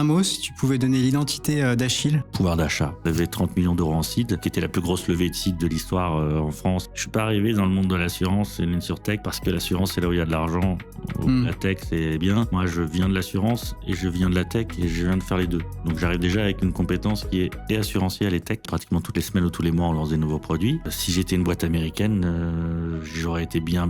un mot, si tu pouvais donner l'identité d'Achille. Pouvoir d'achat. Levé 30 millions d'euros en seed, qui était la plus grosse levée de seed de l'histoire en France. Je suis pas arrivé dans le monde de l'assurance et l'insurtech parce que l'assurance, c'est là où il y a de l'argent. La tech, c'est bien. Moi, je viens de l'assurance et je viens de la tech et je viens de faire les deux. Donc, j'arrive déjà avec une compétence qui est et assurantielle et tech. Pratiquement toutes les semaines ou tous les mois, on lance des nouveaux produits. Si j'étais une boîte américaine, j'aurais été bien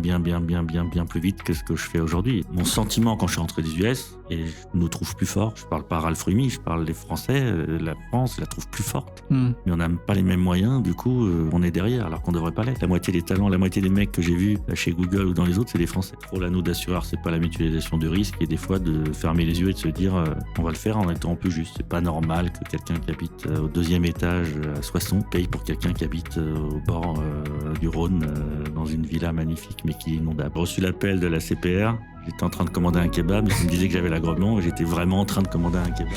plus vite que ce que je fais aujourd'hui. Mon sentiment quand je suis rentré des US, et je nous trouve plus forts. Je parle pas Ralph Rumi, je parle des Français. La France la trouve plus forte. Mais on n'a pas les mêmes moyens, du coup, on est derrière, alors qu'on devrait pas l'être. La moitié des talents, la moitié des mecs que j'ai vus chez Google ou dans les autres, c'est des Français. Trop l'anneau d'assureur, c'est pas la mutualisation de risque, et des fois de fermer les yeux et de se dire on va le faire en étant plus juste. C'est pas normal que quelqu'un qui habite au 2e étage à Soissons paye pour quelqu'un qui habite au bord du Rhône dans une villa magnifique mais qui est inondable. J'ai reçu l'appel de la CPR. J'étais en train de commander un kebab, ils me disaient que j'avais la Grelon et j'étais vraiment en train de commander un kebab.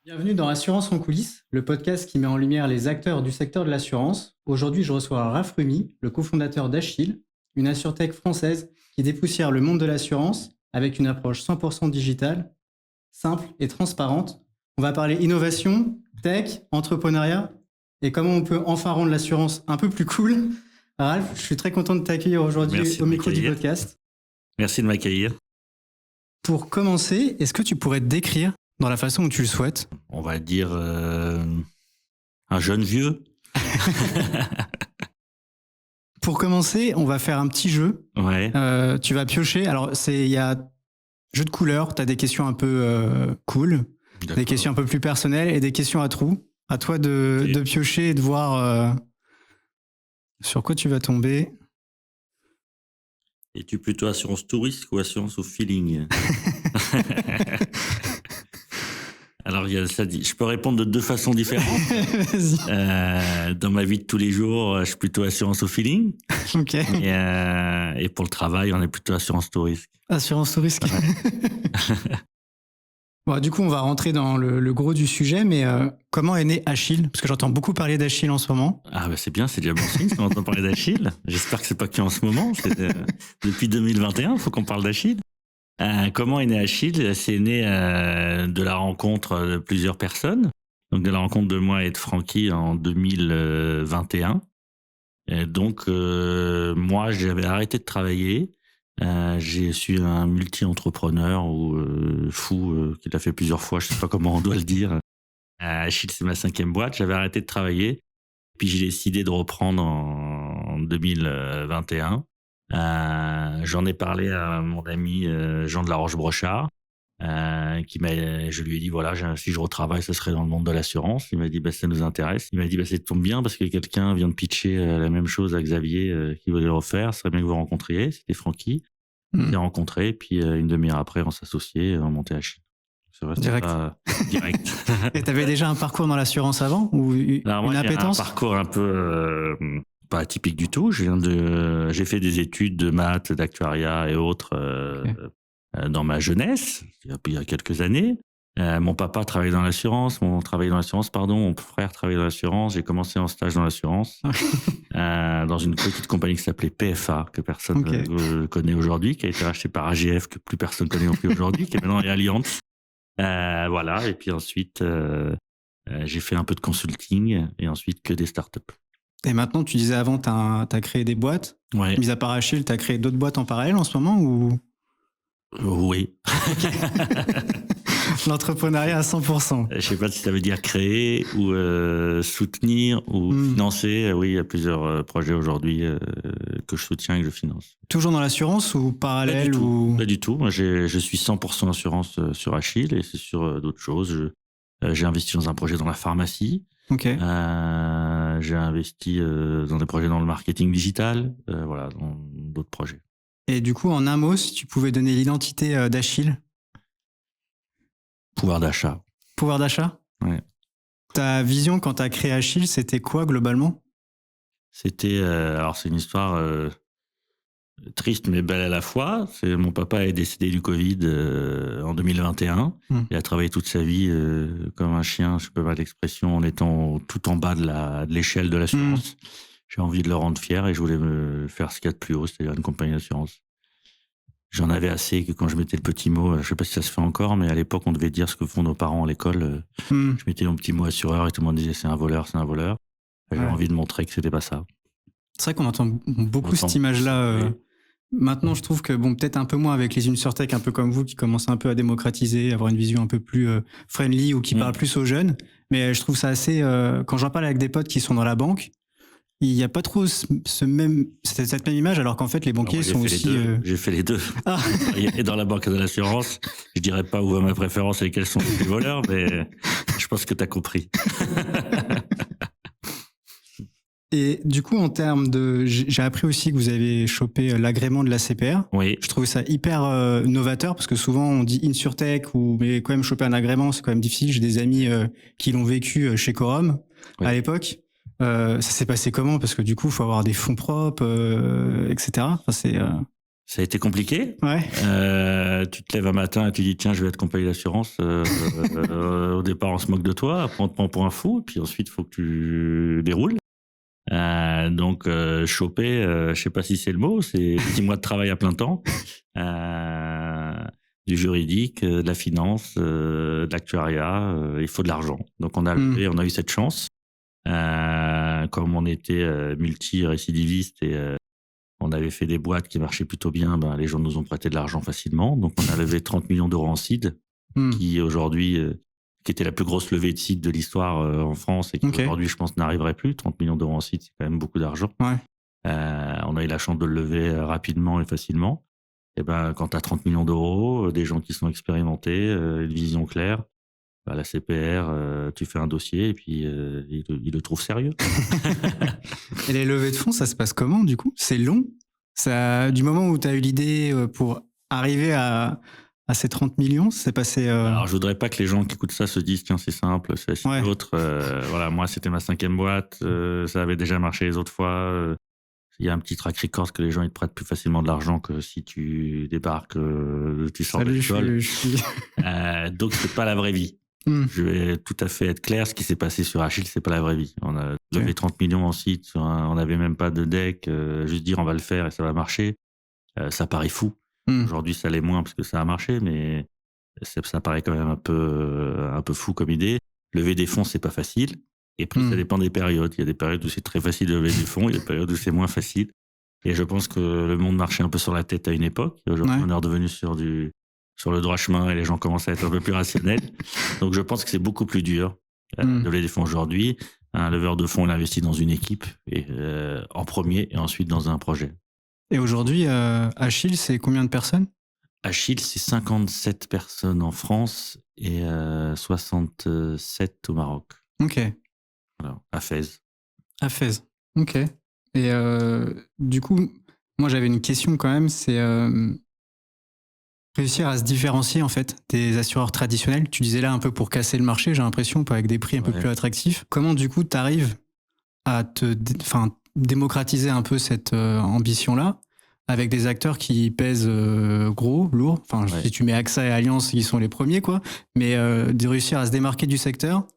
Bienvenue dans Assurance en coulisses, le podcast qui met en lumière les acteurs du secteur de l'assurance. Aujourd'hui, je reçois Ralph Rumi, le cofondateur d'Achille, une assurtech française qui dépoussière le monde de l'assurance avec une approche 100% digitale, simple et transparente. On va parler innovation, tech, entrepreneuriat et comment on peut enfin rendre l'assurance un peu plus cool. Ralph, je suis très content de t'accueillir aujourd'hui au micro du podcast. Merci de m'accueillir. Pour commencer, est-ce que tu pourrais te décrire dans la façon où tu le souhaites? On va dire un jeune vieux. Pour commencer, on va faire un petit jeu. Ouais. Tu vas piocher. Alors, il y a jeu de couleurs. Tu as des questions un peu cool, des questions un peu plus personnelles et des questions à trous. À toi de piocher et de voir sur quoi tu vas tomber. Es-tu plutôt assurance tout risque ou assurance au feeling? Alors, ça dit, je peux répondre de 2 façons différentes. Vas-y. Dans ma vie de tous les jours, je suis plutôt assurance au feeling. Ok. Et pour le travail, on est plutôt assurance tout risque. Assurance tout risque. Ouais. Bon, du coup, on va rentrer dans le gros du sujet, mais comment est né Achille? Parce que j'entends beaucoup parler d'Achille en ce moment. Ah bah c'est bien, c'est déjà bon signe si on entend parler d'Achille. J'espère que c'est pas que en ce moment. Depuis 2021, il faut qu'on parle d'Achille. Comment est né Achille? C'est né de la rencontre de plusieurs personnes. Donc de la rencontre de moi et de Francky en 2021. Et donc moi, j'avais arrêté de travailler. Je suis un multi-entrepreneur ou fou qui l'a fait plusieurs fois, je sais pas comment on doit le dire. Achille, c'est ma 5e boîte. J'avais arrêté de travailler. Puis j'ai décidé de reprendre en 2021. J'en ai parlé à mon ami Jean de la Roche-Brochard, je lui ai dit voilà, si je retravaille, ce serait dans le monde de l'assurance. Il m'a dit ça nous intéresse. Il m'a dit ça tombe bien parce que quelqu'un vient de pitcher la même chose à Xavier qui voulait le refaire. Ce serait bien que vous rencontriez. C'était Francky. On s'est rencontrés, puis une demi-heure après, on s'associait, on montait Achille. Direct. Direct. Et t'avais déjà un parcours dans l'assurance avant ou Alors moi, une appétence? J'ai un parcours un peu pas atypique du tout. J'ai fait des études de maths, d'actuariat et autres dans ma jeunesse, il y a quelques années. Mon papa travaillait dans l'assurance, mon frère travaillait dans l'assurance. J'ai commencé en stage dans l'assurance dans une petite compagnie qui s'appelait PFA, que personne connaît aujourd'hui, qui a été rachetée par AGF, que plus personne connaît non plus aujourd'hui, qui est maintenant Allianz. Voilà, et puis ensuite, j'ai fait un peu de consulting et ensuite que des startups. Et maintenant, tu disais avant, t'as créé des boîtes. Ouais. Mis à part Achille, t'as créé d'autres boîtes en parallèle en ce moment ou? Oui. L'entrepreneuriat à 100%. Je sais pas si ça veut dire créer ou soutenir ou financer. Oui, il y a plusieurs projets aujourd'hui que je soutiens et que je finance. Toujours dans l'assurance ou parallèle Pas du tout. Moi, je suis 100% assurance sur Achille et c'est sur d'autres choses. J'ai investi dans un projet dans la pharmacie. Ok. J'ai investi dans des projets dans le marketing digital. Voilà, dans d'autres projets. Et du coup, en un mot, si tu pouvais donner l'identité d'Achille? Pouvoir d'achat. Pouvoir d'achat? Ouais. Ta vision quand tu as créé Achille, c'était quoi globalement? C'était, alors c'est une histoire triste mais belle à la fois. Mon papa est décédé du Covid en 2021. Il a travaillé toute sa vie comme un chien, je peux pas l'expression, en étant tout en bas de l'échelle de l'assurance. J'ai envie de le rendre fier et je voulais me faire ce qu'il y a de plus haut, c'est-à-dire une compagnie d'assurance. J'en avais assez que quand je mettais le petit mot, je sais pas si ça se fait encore, mais à l'époque, on devait dire ce que font nos parents à l'école. Je mettais mon petit mot assureur et tout le monde disait c'est un voleur, c'est un voleur. J'avais envie de montrer que c'était pas ça. C'est vrai qu'on entend beaucoup cette image-là. Maintenant, je trouve que, bon, peut-être un peu moins avec les InsurTech un peu comme vous qui commencent un peu à démocratiser, avoir une vision un peu plus friendly ou qui parlent plus aux jeunes. Mais je trouve ça assez... quand j'en parle avec des potes qui sont dans la banque, il n'y a pas trop cette même image, alors qu'en fait, les banquiers sont aussi... J'ai fait les deux. Et dans la banque et dans l'assurance, je dirais pas où va ma préférence et lesquels sont les voleurs, mais je pense que tu as compris. Et du coup, en termes de... J'ai appris aussi que vous avez chopé l'agrément de la CPR. Oui. Je trouve ça hyper novateur, parce que souvent, on dit InsurTech, mais quand même choper un agrément, c'est quand même difficile. J'ai des amis qui l'ont vécu chez Quorum à l'époque. Ça s'est passé comment? Parce que du coup, il faut avoir des fonds propres, etc. Enfin, ça a été compliqué. Ouais. Tu te lèves un matin et tu dis tiens, je vais être compagnie d'assurance. Au départ, on se moque de toi, après on te prend pour un fou, et puis ensuite, il faut que tu déroules. Donc choper, je sais pas si c'est le mot, c'est 10 mois de travail à plein temps, du juridique, de la finance, de l'actuariat, il faut de l'argent. Donc on a eu cette chance. Comme on était multi-récidiviste et on avait fait des boîtes qui marchaient plutôt bien, les gens nous ont prêté de l'argent facilement. Donc on a levé 30 millions d'euros en seed, qui aujourd'hui, qui était la plus grosse levée de seed de l'histoire en France et qui aujourd'hui, je pense, n'arriverait plus. 30 millions d'euros en seed, c'est quand même beaucoup d'argent. Ouais. On a eu la chance de le lever rapidement et facilement. Et quand tu as 30 millions d'euros, des gens qui sont expérimentés, une vision claire, la CPR, tu fais un dossier et puis il le trouve sérieux. Et les levées de fonds, ça se passe comment du coup? C'est long? Du moment où tu as eu l'idée pour arriver à ces 30 millions, ça s'est passé... Alors je voudrais pas que les gens qui écoutent ça se disent tiens c'est simple, c'est facile. L'autre, voilà, moi c'était ma 5e boîte, ça avait déjà marché les autres fois. Il y a un petit track record que les gens ils te prêtent plus facilement de l'argent que si tu débarques, tu sors de l'école. Donc c'est pas la vraie vie. Je vais tout à fait être clair, ce qui s'est passé sur Achille, c'est pas la vraie vie. On a levé 30 millions en site, on n'avait même pas de deck, juste dire on va le faire et ça va marcher, ça paraît fou. Aujourd'hui ça l'est moins parce que ça a marché, mais ça paraît quand même un peu fou comme idée. Lever des fonds c'est pas facile, et puis ça dépend des périodes. Il y a des périodes où c'est très facile de lever des fonds, il y a des périodes où c'est moins facile. Et je pense que le monde marchait un peu sur la tête à une époque. Aujourd'hui on est redevenu sur le droit chemin et les gens commencent à être un peu plus rationnels. Donc, je pense que c'est beaucoup plus dur de lever des fonds aujourd'hui. Un leveur de fonds, il investit dans une équipe en premier et ensuite dans un projet. Et aujourd'hui, Achille, c'est combien de personnes? Achille, c'est 57 personnes en France et 67 au Maroc. Ok. Voilà, à Fès. À Fès, ok. Et du coup, moi j'avais une question quand même, c'est... réussir à se différencier en fait des assureurs traditionnels. Tu disais là un peu pour casser le marché, j'ai l'impression, avec des prix un peu plus attractifs. Comment du coup tu arrives à démocratiser un peu cette ambition-là avec des acteurs qui pèsent gros, lourd. Enfin, si tu mets AXA et Allianz, ils sont les premiers, quoi. Mais de réussir à se démarquer du secteur,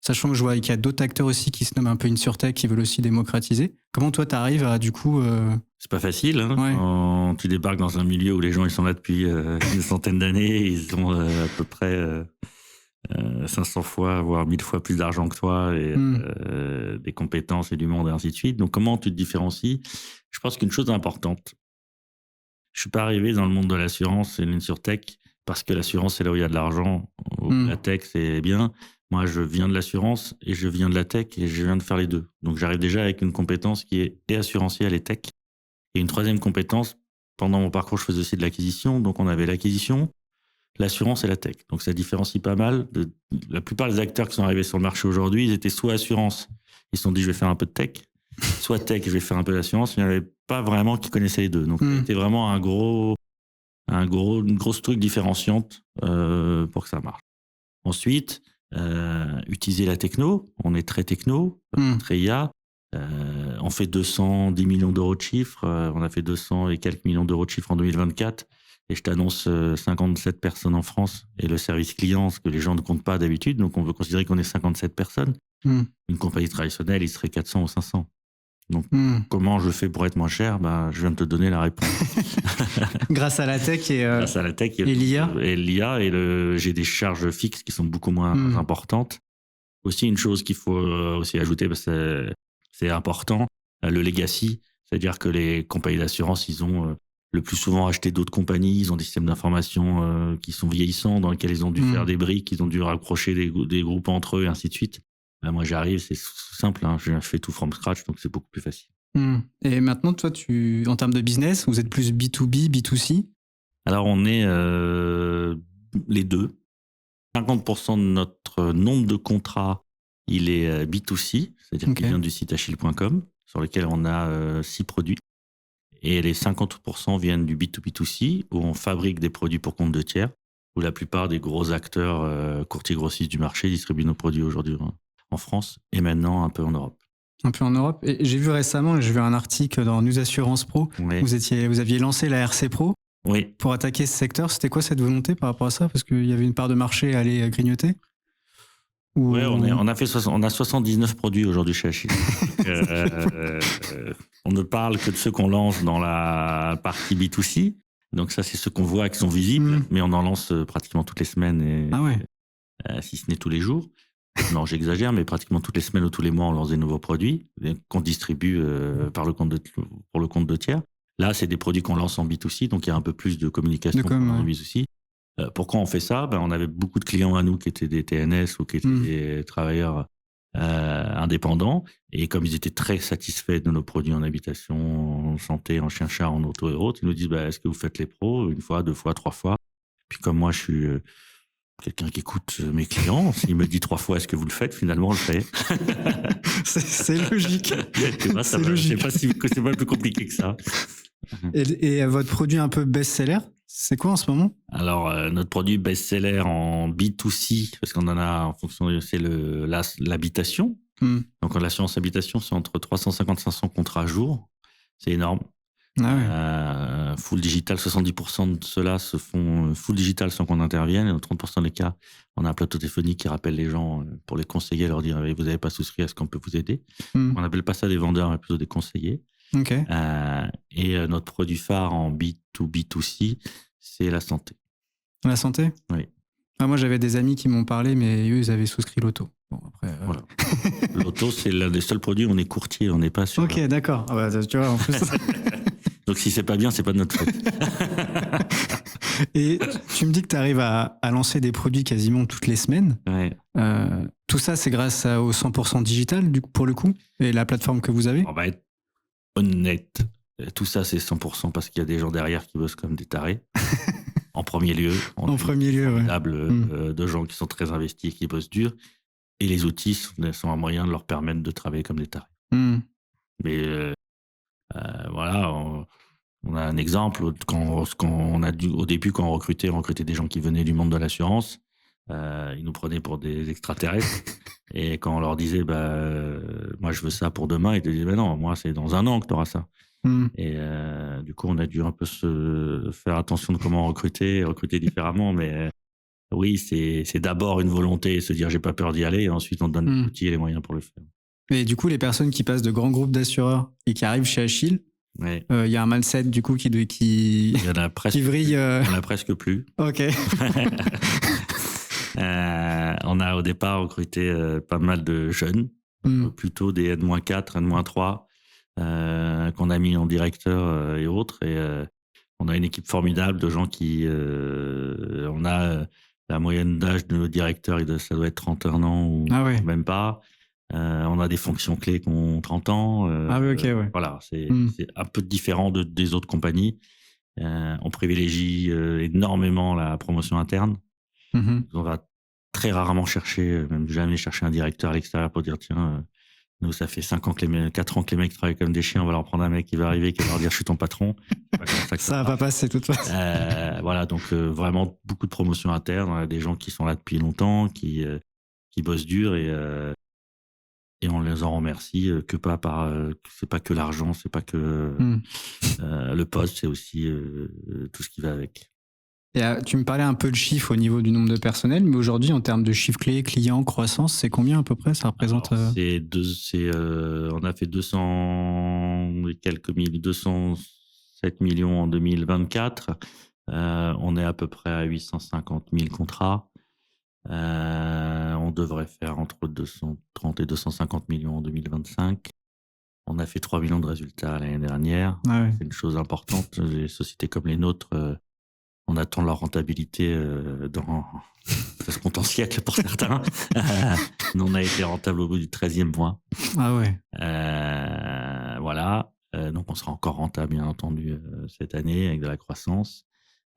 sachant que je vois qu'il y a d'autres acteurs aussi qui se nomment un peu InsurTech qui veulent aussi démocratiser. Comment toi tu arrives à du coup... C'est pas facile, hein. Quand tu débarques dans un milieu où les gens ils sont là depuis une centaine d'années, ils ont à peu près 500 fois, voire 1000 fois plus d'argent que toi et des compétences et du monde et ainsi de suite. Donc comment tu te différencies? Je pense qu'une chose importante, je suis pas arrivé dans le monde de l'assurance et l'InsurTech parce que l'assurance c'est là où il y a de l'argent, la tech c'est bien. Moi je viens de l'assurance et je viens de la tech et je viens de faire les deux. Donc j'arrive déjà avec une compétence qui est et assurantielle et tech. Et une troisième compétence, pendant mon parcours, je faisais aussi de l'acquisition. Donc, on avait l'acquisition, l'assurance et la tech. Donc, ça différencie pas mal. La plupart des acteurs qui sont arrivés sur le marché aujourd'hui, ils étaient soit assurance, ils se sont dit, je vais faire un peu de tech, soit tech, je vais faire un peu d'assurance. Il n'y en avait pas vraiment qui connaissaient les deux. Donc, c'était vraiment une grosse truc différenciante pour que ça marche. Ensuite, utiliser la techno. On est très techno, très IA. On fait 210 millions d'euros de chiffre. On a fait 200 et quelques millions d'euros de chiffre en 2024. Et je t'annonce 57 personnes en France. Et le service client, ce que les gens ne comptent pas d'habitude. Donc, on veut considérer qu'on est 57 personnes. Une compagnie traditionnelle, il serait 400 ou 500. Donc, comment je fais pour être moins cher? Je viens de te donner la réponse. Grâce à la tech et l'IA. Et l'IA, j'ai des charges fixes qui sont beaucoup moins importantes. Aussi, une chose qu'il faut aussi ajouter, parce que c'est important, le legacy, c'est-à-dire que les compagnies d'assurance, ils ont le plus souvent acheté d'autres compagnies, ils ont des systèmes d'information qui sont vieillissants, dans lesquels ils ont dû faire des briques, ils ont dû raccrocher des groupes entre eux, et ainsi de suite. Moi, j'arrive, c'est simple, hein, je fais tout from scratch, donc c'est beaucoup plus facile. Et maintenant, toi, en termes de business, vous êtes plus B2B, B2C? Alors, on est les deux. 50% de notre nombre de contrats, il est B2C, c'est-à-dire qu'il vient du site achille.com, sur lequel on a 6 produits. Et les 50% viennent du B2B2C, où on fabrique des produits pour compte de tiers, où la plupart des gros acteurs courtiers grossistes du marché distribuent nos produits aujourd'hui en France et maintenant un peu en Europe. Un peu en Europe. Et j'ai vu récemment, j'ai vu un article dans News Assurance Pro, oui. Vous aviez lancé la RC Pro. Oui. Pour attaquer ce secteur. C'était quoi cette volonté par rapport à ça? Parce qu'il y avait une part de marché à aller grignoter? Oui, on a 79 produits aujourd'hui chez Achille. On ne parle que de ceux qu'on lance dans la partie B2C. Donc ça, c'est ceux qu'on voit qui sont visibles, mais on en lance pratiquement toutes les semaines, si ce n'est tous les jours. Non, j'exagère, mais pratiquement toutes les semaines ou tous les mois, on lance des nouveaux produits qu'on distribue pour le compte de tiers. Là, c'est des produits qu'on lance en B2C, donc il y a un peu plus de communication en B2C. Pourquoi on fait ça? On avait beaucoup de clients à nous qui étaient des TNS ou qui étaient des travailleurs indépendants. Et comme ils étaient très satisfaits de nos produits en habitation, en santé, en chien-chat, en auto et autres, ils nous disent est-ce que vous faites les pros 1 fois, 2 fois, 3 fois? Puis comme moi, je suis quelqu'un qui écoute mes clients, s'il me dit 3 fois est-ce que vous le faites, finalement on le fait. c'est logique. C'est logique. Je sais pas c'est pas plus compliqué que ça. Et votre produit un peu best-seller, c'est quoi en ce moment? Alors, notre produit best-seller en B2C, parce qu'on en a en fonction, c'est l'habitation. Donc, l'assurance habitation, c'est entre 350 et 500 contrats à jour. C'est énorme. Full digital, 70% de ceux-là se font full digital sans qu'on intervienne. Et dans 30% des cas, on a un plateau téléphonique qui rappelle les gens pour les conseiller, leur dire vous n'avez pas souscrit, est-ce qu'on peut vous aider? On n'appelle pas ça des vendeurs, mais plutôt des conseillers. Et notre produit phare en B2B2C, c'est la santé. La santé? Oui. Moi, j'avais des amis qui m'ont parlé, mais eux, ils avaient souscrit l'auto. Bon, après, voilà. L'auto, c'est l'un des seuls produits où on est courtier, on n'est pas sûr. Ok, d'accord. Tu vois, en plus. Donc, si c'est pas bien, c'est pas de notre faute. Et tu me dis que tu arrives à lancer des produits quasiment toutes les semaines. Tout ça, c'est grâce au 100% digital, pour le coup, et la plateforme que vous avez? On va être honnête. Tout ça, c'est 100% parce qu'il y a des gens derrière qui bossent comme des tarés. En premier lieu. De gens qui sont très investis et qui bossent dur. Et les outils sont un moyen de leur permettre de travailler comme des tarés. Mais voilà, on a un exemple. Quand on a au début, quand on recrutait des gens qui venaient du monde de l'assurance. Ils nous prenaient pour des extraterrestres. Et quand on leur disait, moi je veux ça pour demain, ils te disaient, non, moi c'est dans 1 an que tu auras ça. Et du coup, on a dû un peu se faire attention de comment recruter différemment. Mais oui, c'est d'abord une volonté, se dire j'ai pas peur d'y aller, et ensuite on te donne les outils et les moyens pour le faire. Et du coup, les personnes qui passent de grands groupes d'assureurs et qui arrivent chez Achille, y a un mindset du coup qui il y en a presque vrille. Il y en a presque plus. Ok. On a au départ recruté pas mal de jeunes, plutôt des N-4, N-3, qu'on a mis en directeur et autres. Et on a une équipe formidable de gens qui... on a la moyenne d'âge de nos directeurs, ça doit être 31 ans ou même pas. On a des fonctions clés qui ont 30 ans. Voilà, c'est un peu différent des autres compagnies. On privilégie énormément la promotion interne. On va très rarement chercher, même jamais chercher un directeur à l'extérieur pour dire tiens, nous ça fait 4 ans que les mecs travaillent comme des chiens, on va leur prendre un mec qui va arriver, qui va leur dire je suis ton patron. Ça va pas passer de toute façon. Voilà, donc vraiment beaucoup de promotion interne. On a des gens qui sont là depuis longtemps, qui bossent dur et on les en remercie que pas par. C'est pas que l'argent, c'est pas que le poste, c'est aussi tout ce qui va avec. Et tu me parlais un peu de chiffres au niveau du nombre de personnel, mais aujourd'hui, en termes de chiffres clés, clients, croissance, c'est combien à peu près ça représente? Alors, on a fait 200 et quelques mille, 207 millions en 2024. On est à peu près à 850 000 contrats. On devrait faire entre 230 et 250 millions en 2025. On a fait 3 millions de résultats l'année dernière. Ah ouais. C'est une chose importante. Les sociétés comme les nôtres, on attend leur rentabilité ça se compte en siècles pour certains. Nous, on a été rentable au bout du 13e mois. Ah ouais. Voilà. Donc, on sera encore rentable, bien entendu, cette année avec de la croissance.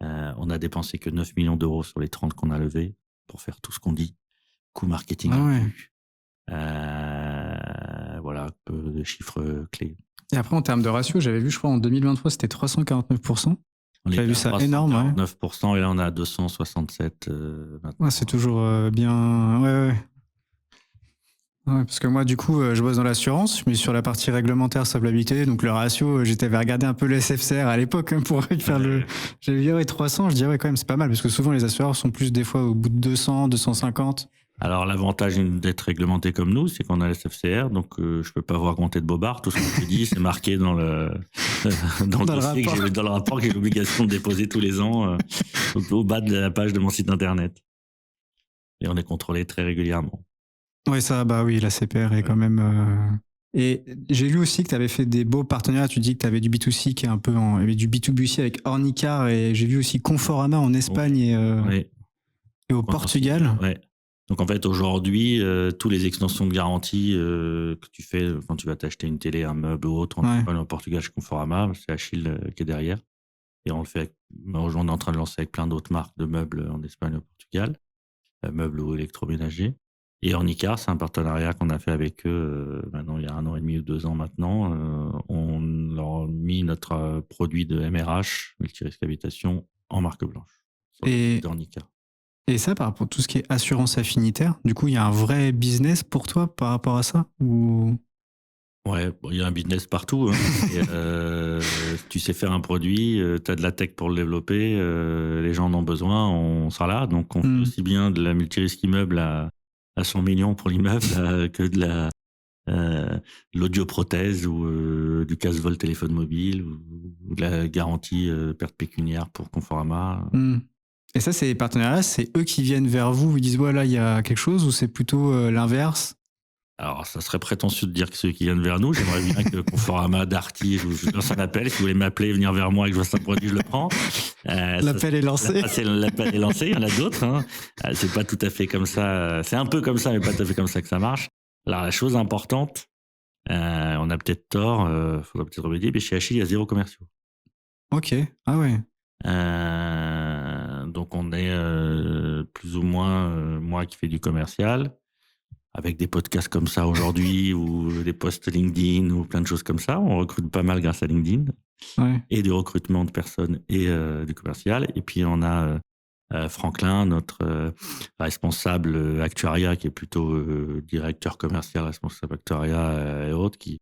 On a dépensé que 9 millions d'euros sur les 30 qu'on a levés pour faire tout ce qu'on dit. Coût marketing. Ah ouais. Voilà, un peu de chiffres clés. Et après, en termes de ratio, j'avais vu, je crois, en 2023, c'était 349%. J'avais vu ça énorme, ouais. 9%, et là, on a 267 maintenant. Ouais, c'est toujours bien. Ouais. Ouais, parce que moi, du coup, je bosse dans l'assurance, mais sur la partie réglementaire, solvabilité, donc le ratio, j'avais regardé un peu le SFCR à l'époque pour faire le. J'avais vu 300, je dirais ouais, quand même, c'est pas mal, parce que souvent les assureurs sont plus des fois au bout de 200, 250. Alors, l'avantage d'être réglementé comme nous, c'est qu'on a le SFCR, donc je peux pas vous raconter de bobard. Tout ce qu'on te dit, c'est marqué dans le dossier, dans le rapport que j'ai l'obligation de déposer tous les ans au bas de la page de mon site internet. Et on est contrôlé très régulièrement. Oui, ça, bah oui, la CPR est quand même. Et j'ai lu aussi que tu avais fait des beaux partenariats. Tu dis que tu avais du B2C qui est un peu il y avait du B2B avec Ornicar, et j'ai vu aussi Conforama en Espagne et au Portugal. Ouais. Donc en fait, aujourd'hui, tous les extensions de garantie que tu fais quand tu vas t'acheter une télé, un meuble ou autre, en Espagne ou au Portugal chez Conforama, c'est Achille qui est derrière. Et on le fait. On est en train de lancer avec plein d'autres marques de meubles en Espagne et au Portugal, meubles ou électroménagers. Et Ornicar, c'est un partenariat qu'on a fait avec eux maintenant il y a 1 an et demi ou 2 ans maintenant. On leur a mis notre produit de MRH, multirisque habitation, en marque blanche. Et Ornicar. Et ça, par rapport à tout ce qui est assurance affinitaire, du coup, il y a un vrai business pour toi par rapport à ça ou... Ouais, il y a un business partout. Tu sais faire un produit, tu as de la tech pour le développer, les gens en ont besoin, on sera là. Donc, on fait aussi bien de la multirisque immeuble à 100 millions pour l'immeuble que de l'audioprothèse ou du casse-vol téléphone mobile ou de la garantie perte pécuniaire pour Conforama. Et ça, ces partenariats, c'est eux qui viennent vers vous, ils disent voilà, il y a quelque chose, ou c'est plutôt l'inverse? Alors, ça serait prétentieux de dire que ceux qui viennent vers nous, j'aimerais bien que Conforama, Darty, je vous lance un appel. Si vous voulez m'appeler, venir vers moi et que je vois un produit, je le prends. L'appel est lancé. L'appel est lancé, il y en a d'autres. Hein. C'est pas tout à fait comme ça. C'est un peu comme ça, mais pas tout à fait comme ça que ça marche. Alors, la chose importante, on a peut-être tort, faudra peut-être remédier, mais chez Achille, il y a 0 commerciaux. Ok, ah ouais. Donc, on est plus ou moins moi qui fais du commercial, avec des podcasts comme ça aujourd'hui ou des posts LinkedIn ou plein de choses comme ça. On recrute pas mal grâce à LinkedIn et du recrutement de personnes et du commercial. Et puis, on a Franklin, notre responsable actuariat, qui est plutôt directeur commercial, responsable actuariat et autres, qui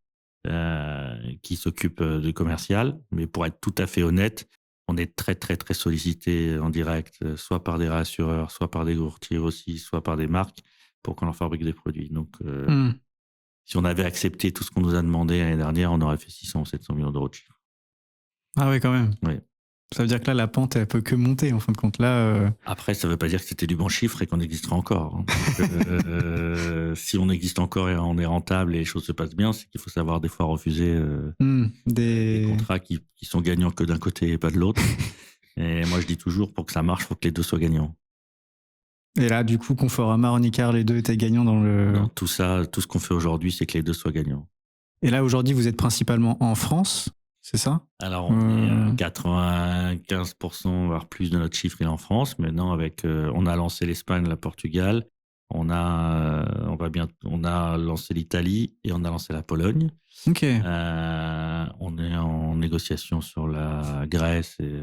s'occupe du commercial. Mais pour être tout à fait honnête, on est très, très, très sollicité en direct, soit par des réassureurs, soit par des courtiers aussi, soit par des marques, pour qu'on leur fabrique des produits. Donc, si on avait accepté tout ce qu'on nous a demandé l'année dernière, on aurait fait 600 ou 700 millions d'euros de chiffre. Ah oui, quand même. Oui. Ça veut dire que là, la pente, elle peut que monter, en fin de compte. Là, Après, ça ne veut pas dire que c'était du bon chiffre et qu'on existera encore. Donc, si on existe encore et on est rentable et les choses se passent bien, c'est qu'il faut savoir des fois refuser des contrats qui sont gagnants que d'un côté et pas de l'autre. Et moi, je dis toujours, pour que ça marche, il faut que les deux soient gagnants. Et là, du coup, Conforama, Ornicar, les deux étaient gagnants dans le... Dans tout ça, tout ce qu'on fait aujourd'hui, c'est que les deux soient gagnants. Et là, aujourd'hui, vous êtes principalement en France, c'est ça? Alors, on est 95%, voire plus de notre chiffre est en France. Maintenant, on a lancé l'Espagne, le Portugal. On a lancé l'Italie et on a lancé la Pologne. Ok. On est en négociation sur la Grèce et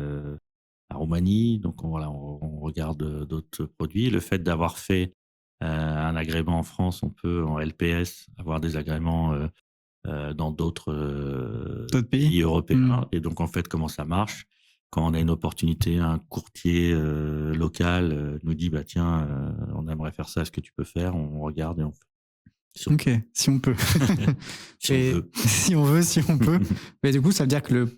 la Roumanie. Donc, on regarde d'autres produits. Le fait d'avoir fait un agrément en France, on peut, en LPS, avoir des agréments dans d'autres pays européens. Et donc, en fait, comment ça marche? quand on a une opportunité, un courtier local nous dit tiens, on aimerait faire ça, est-ce que tu peux faire? On regarde et on fait. Ok, si on peut. Si on veut. Si on peut. Mais du coup, ça veut dire que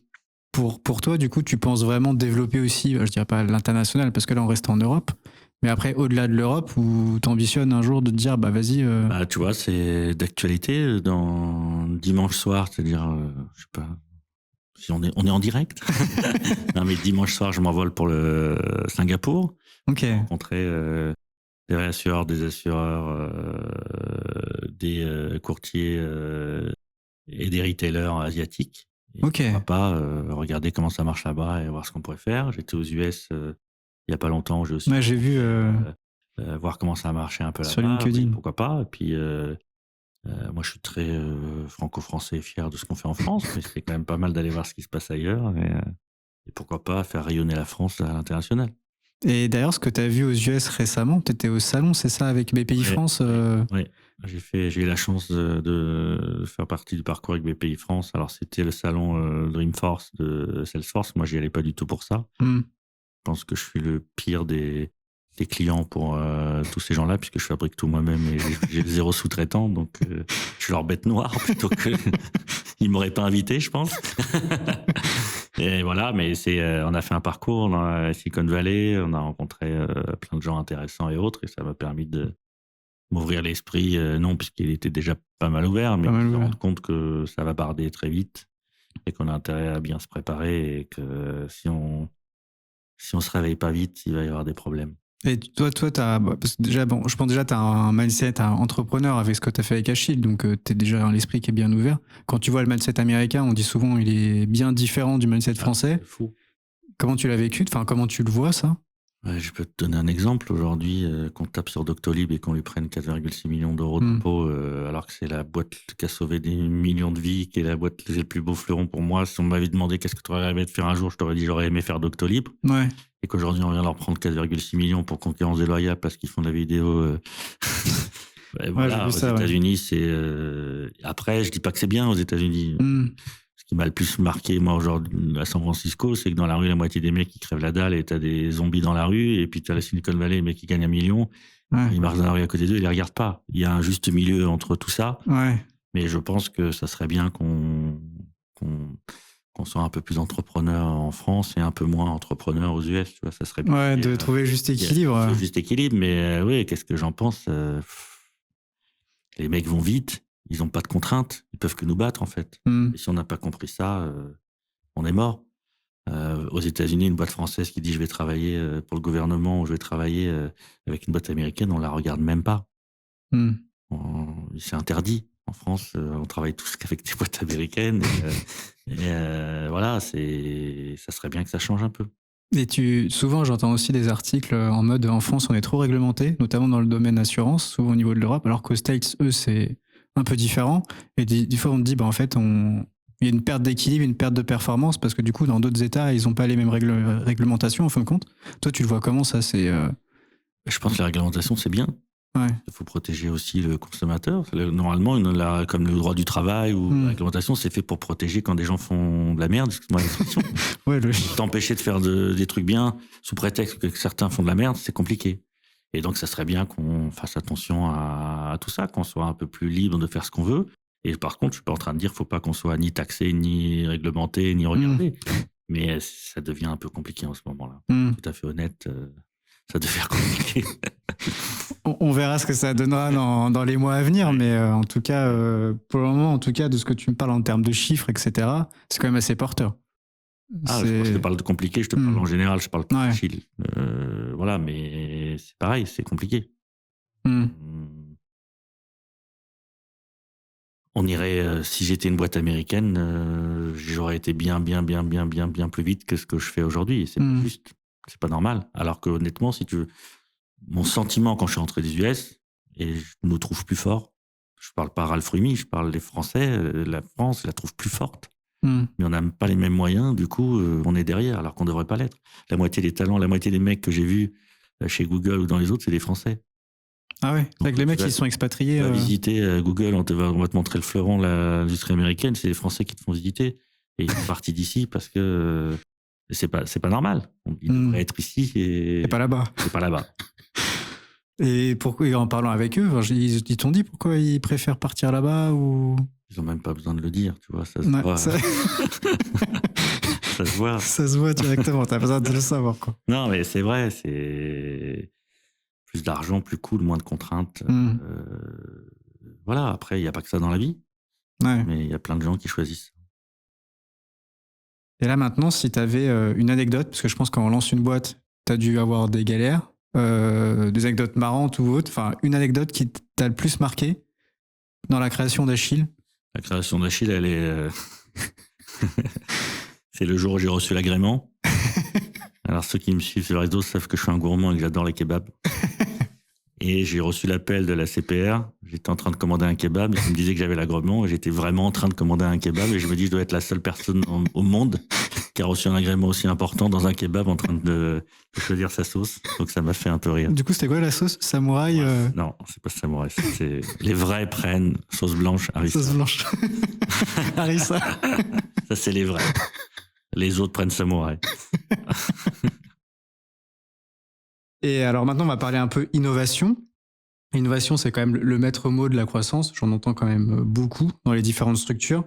pour toi, du coup, tu penses vraiment développer aussi, je dirais pas l'international, parce que là, on reste en Europe, mais après, au-delà de l'Europe, où tu ambitionnes un jour de te dire, vas-y. Tu vois, c'est d'actualité dans dimanche soir, c'est-à-dire, je sais pas, si on est en direct. Non, mais dimanche soir, je m'envole pour le Singapour. Ok. J'ai rencontré des réassureurs, des assureurs, des courtiers et des retailers asiatiques. Et Ok. pourquoi pas regarder comment ça marche là-bas et voir ce qu'on pourrait faire. J'étais aux US il y a pas longtemps, où j'ai aussi J'ai vu voir comment ça a marché un peu sur là-bas. LinkedIn. Oui, pourquoi pas. Et puis moi, je suis très franco-français et fier de ce qu'on fait en France, mais c'est quand même pas mal d'aller voir ce qui se passe ailleurs. Et pourquoi pas faire rayonner la France à l'international. Et d'ailleurs, ce que tu as vu aux US récemment, tu étais au salon, c'est ça, avec BPI France Oui, j'ai eu la chance de faire partie du parcours avec BPI France. Alors, c'était le salon Dreamforce de Salesforce. Moi, j'y allais pas du tout pour ça. Je pense que je suis le pire des clients pour tous ces gens-là, puisque je fabrique tout moi-même et j'ai 0 sous-traitant. Donc, je suis leur bête noire plutôt que... Ils m'auraient pas invité, je pense. Et voilà, mais on a fait un parcours dans la Silicon Valley, on a rencontré plein de gens intéressants et autres, et ça m'a permis de m'ouvrir l'esprit, non, puisqu'il était déjà pas mal ouvert, mais de se rendre compte que ça va barder très vite et qu'on a intérêt à bien se préparer et que si on se réveille pas vite, il va y avoir des problèmes. Et toi, parce que déjà, je pense déjà, tu as un mindset entrepreneur avec ce que tu as fait avec Achille, donc tu es déjà un esprit qui est bien ouvert. Quand tu vois le mindset américain, on dit souvent il est bien différent du mindset français. C'est fou. Comment tu l'as vécu? Enfin, comment tu le vois, ça? Je peux te donner un exemple. Aujourd'hui, qu'on tape sur Doctolib et qu'on lui prenne 4,6 millions d'euros d'impôts, alors que c'est la boîte qui a sauvé des millions de vies, qui est la boîte qui est le plus beau fleuron pour moi. Si on m'avait demandé qu'est-ce que tu aurais aimé de faire un jour, je t'aurais dit j'aurais aimé faire Doctolib. Ouais. Et qu'aujourd'hui, on vient leur prendre 4,6 millions pour concurrence déloyale parce qu'ils font de la vidéo. Voilà, aux États-Unis, c'est. Après, je dis pas que c'est bien aux États-Unis. Ce qui m'a le plus marqué, moi, aujourd'hui, à San Francisco, c'est que dans la rue, la moitié des mecs qui crèvent la dalle et t'as des zombies dans la rue. Et puis t'as la Silicon Valley, les mecs qui gagnent 1 million. Ouais. Ils marchent dans la rue à côté d'eux, ils les regardent pas. Il y a un juste milieu entre tout ça. Ouais. Mais je pense que ça serait bien qu'on soit un peu plus entrepreneur en France et un peu moins entrepreneur aux US, tu vois, ça serait bien. Ouais, de trouver le juste équilibre. Le juste équilibre, mais oui, qu'est-ce que j'en pense? Les mecs vont vite, ils n'ont pas de contraintes, ils peuvent que nous battre, en fait. Et si on n'a pas compris ça, on est mort. Aux États-Unis, une boîte française qui dit je vais travailler pour le gouvernement ou je vais travailler avec une boîte américaine, on la regarde même pas. C'est interdit. En France, on travaille tous avec des boîtes américaines. Voilà, ça serait bien que ça change un peu. Et souvent, j'entends aussi des articles en mode en France, on est trop réglementé, notamment dans le domaine assurance, souvent au niveau de l'Europe, alors qu'aux States, eux, c'est un peu différent. Et des fois, on te dit, en fait, il y a une perte d'équilibre, une perte de performance, parce que du coup, dans d'autres États, ils n'ont pas les mêmes réglementations, en fin de compte. Toi, tu le vois comment, ça? Je pense que la réglementation, c'est bien. Ouais. Il faut protéger aussi le consommateur. Normalement, comme le droit du travail ou la réglementation, c'est fait pour protéger quand des gens font de la merde, excuse-moi l'expression. Ouais, T'empêcher de faire des trucs bien sous prétexte que certains font de la merde, c'est compliqué. Et donc, ça serait bien qu'on fasse attention à tout ça, qu'on soit un peu plus libre de faire ce qu'on veut. Et par contre, je suis pas en train de dire qu'il faut pas qu'on soit ni taxé, ni réglementé, ni regardé. Mais ça devient un peu compliqué en ce moment-là. Tout à fait honnête, ça devient compliqué. On verra ce que ça donnera dans les mois à venir, mais en tout cas, pour le moment, en tout cas, de ce que tu me parles en termes de chiffres, etc., c'est quand même assez porteur. Je te parle de compliqué, je te parle en général, je parle pas de chill. Voilà, mais c'est pareil, c'est compliqué. On irait, si j'étais une boîte américaine, j'aurais été bien plus vite que ce que je fais aujourd'hui. Et c'est pas juste, c'est pas normal. Alors que honnêtement, si tu veux, mon sentiment quand je suis rentré des US, et je nous trouve plus forts. Je parle pas Ralph Rumi, je parle des Français. La France, je la trouve plus forte. Mais on n'a pas les mêmes moyens, du coup, on est derrière, alors qu'on devrait pas l'être. La moitié des talents, la moitié des mecs que j'ai vus chez Google ou dans les autres, c'est des Français. Ah ouais, c'est que les mecs qui sont expatriés. Tu vas visiter Google, on va te montrer le fleuron de l'industrie américaine, c'est les Français qui te font visiter. Et ils sont partis d'ici parce que Et c'est pas normal. Il devrait être ici et pas là-bas. C'est pas là-bas. Et pourquoi, en parlant avec eux, ils t'ont dit pourquoi ils préfèrent partir là-bas ou... Ils n'ont même pas besoin de le dire, tu vois, ça se voit. Ça se voit. Ça se voit directement, t'as besoin de le savoir, quoi. Non, mais c'est vrai, c'est plus d'argent, plus cool, moins de contraintes. Voilà, après, il n'y a pas que ça dans la vie, mais il y a plein de gens qui choisissent. Et là, maintenant, si tu avais une anecdote, parce que je pense quand on lance une boîte, tu as dû avoir des galères, des anecdotes marrantes ou autres, enfin, une anecdote qui t'a le plus marqué dans la création d'Achille. La création d'Achille, elle est... c'est le jour où j'ai reçu l'agrément. Alors, ceux qui me suivent sur les réseaux savent que je suis un gourmand et que j'adore les kebabs. Et j'ai reçu l'appel de la CPR. J'étais en train de commander un kebab. Ils me disaient que j'avais l'agrément. Et j'étais vraiment en train de commander un kebab. Et je me dis, je dois être la seule personne au monde qui a reçu un agrément aussi important dans un kebab en train de choisir sa sauce. Donc, ça m'a fait un peu rire. Du coup, c'était quoi la sauce? Samouraï Non, c'est pas samouraï. Les vrais prennent sauce blanche, harissa. Sauce blanche. Harissa. Ça, c'est les vrais. Les autres prennent samouraï. Et alors maintenant, on va parler un peu innovation. L'innovation, c'est quand même le maître mot de la croissance. J'en entends quand même beaucoup dans les différentes structures.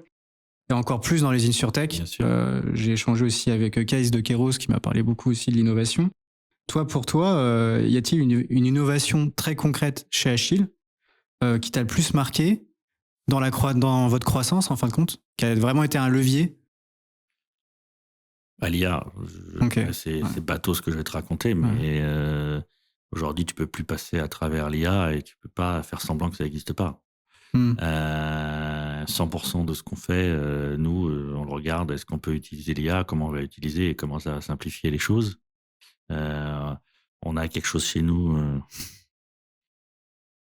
Et encore plus dans les InsurTech. J'ai échangé aussi avec Kais de Kairos qui m'a parlé beaucoup aussi de l'innovation. Pour toi, y a-t-il une innovation très concrète chez Achille qui t'a le plus marqué dans votre croissance, en fin de compte, qui a vraiment été un levier? L'IA, c'est bateau ce que je vais te raconter, mais aujourd'hui, tu peux plus passer à travers l'IA et tu peux pas faire semblant que ça n'existe pas. 100% de ce qu'on fait, nous, on le regarde, est-ce qu'on peut utiliser l'IA, comment on va l'utiliser et comment ça va simplifier les choses. On a quelque chose chez nous,